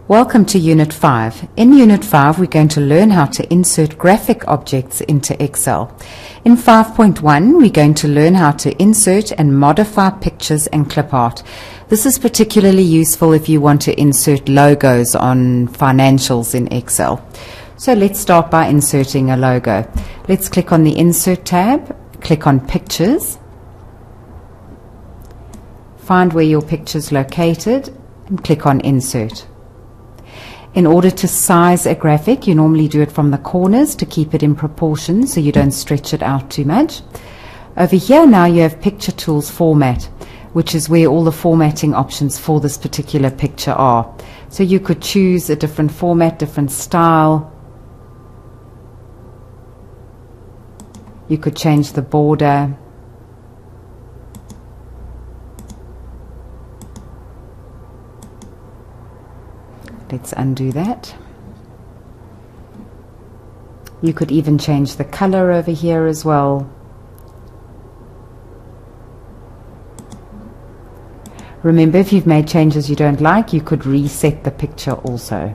Welcome to Unit 5. In Unit 5, we're going to learn how to insert graphic objects into Excel. In 5.1, we're going to learn how to insert and modify pictures and clip art. This is particularly useful if you want to insert logos on financials in Excel. So let's start by inserting a logo. Let's click on the Insert tab, click on Pictures, find where your picture is located, and click on Insert. In order to size a graphic, you normally do it from the corners to keep it in proportion so you don't stretch it out too much. Over here now you have Picture Tools Format, which is where all the formatting options for this particular picture are. So you could choose a different format, different style. You could change the border. Let's undo that. You could even change the color over here as well. Remember, if you've made changes you don't like, you could reset the picture also.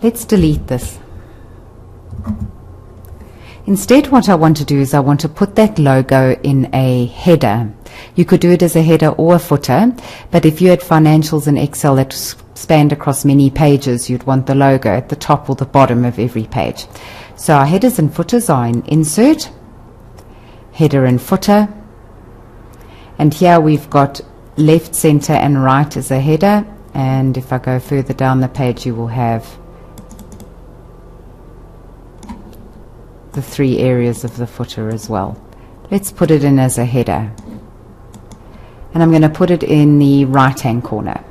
Let's delete this. Instead, what I want to do is I want to put that logo in a header. You could do it as a header or a footer, but if you had financials in Excel that spanned across many pages, you'd want the logo at the top or the bottom of every page. So our headers and footers are in Insert, Header and Footer, and here we've got left, center and right as a header, and if I go further down the page you will have the three areas of the footer as well. Let's put it in as a header, and I'm going to put it in the right hand corner.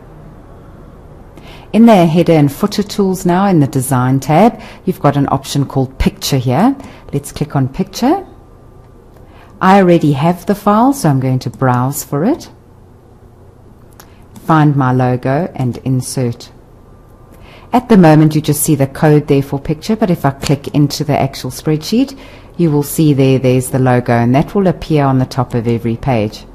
In the header and footer tools now, in the Design tab, you've got an option called Picture here. Let's click on Picture. I already have the file, so I'm going to browse for it, find my logo and insert. At the moment you just see the code there for picture, but if I click into the actual spreadsheet, you will see there's the logo, and that will appear on the top of every page.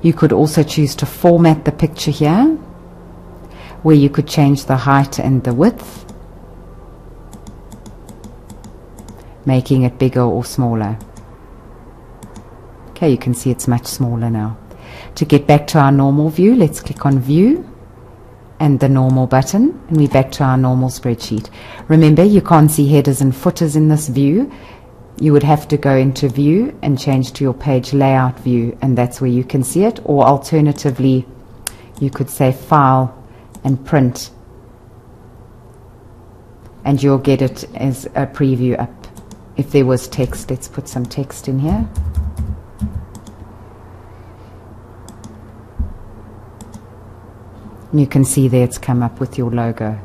You could also choose to format the picture here, where you could change the height and the width, making it bigger or smaller. Okay, you can see it's much smaller now. To get back to our normal view, let's click on View and the Normal button, and we're back to our normal spreadsheet. Remember, you can't see headers and footers in this view. You would have to go into View and change to your Page Layout view, and that's where you can see it. Or alternatively, you could say File and Print, and you'll get it as a preview up. If there was text, let's put some text in here. You can see there it's come up with your logo,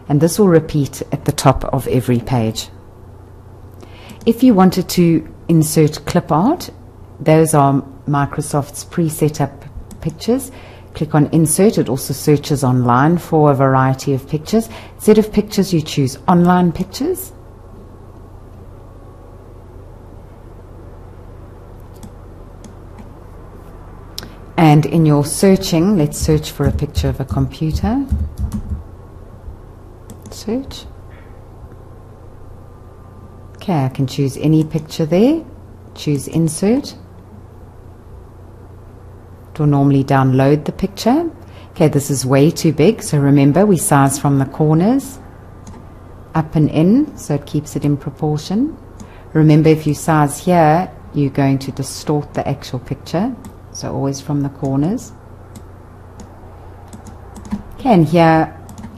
and this will repeat at the top of every page. If you wanted to insert clip art, those are Microsoft's pre-set up pictures. Click on Insert. It also searches online for a variety of pictures. Instead of pictures, you choose Online Pictures. And in your searching, let's search for a picture of a computer. Search. Okay, I can choose any picture there. Choose Insert. It will normally download the picture. Okay, this is way too big, so remember we size from the corners up and in, so it keeps it in proportion. Remember, if you size here, you're going to distort the actual picture. So always from the corners. Okay, and here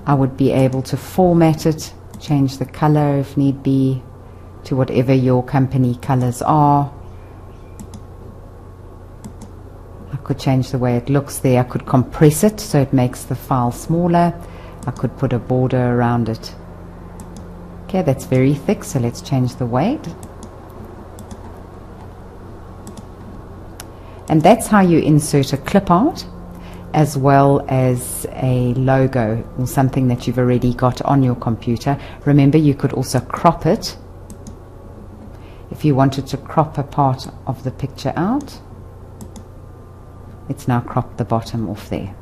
I would be able to format it, change the color if need be to whatever your company colors are. I could change the way it looks there. I could compress it so it makes the file smaller. I could put a border around it. Okay, that's very thick, so let's change the weight. And that's how you insert a clip art as well as a logo or something that you've already got on your computer. Remember, you could also crop it if you wanted to crop a part of the picture out. It's now cropped the bottom off there.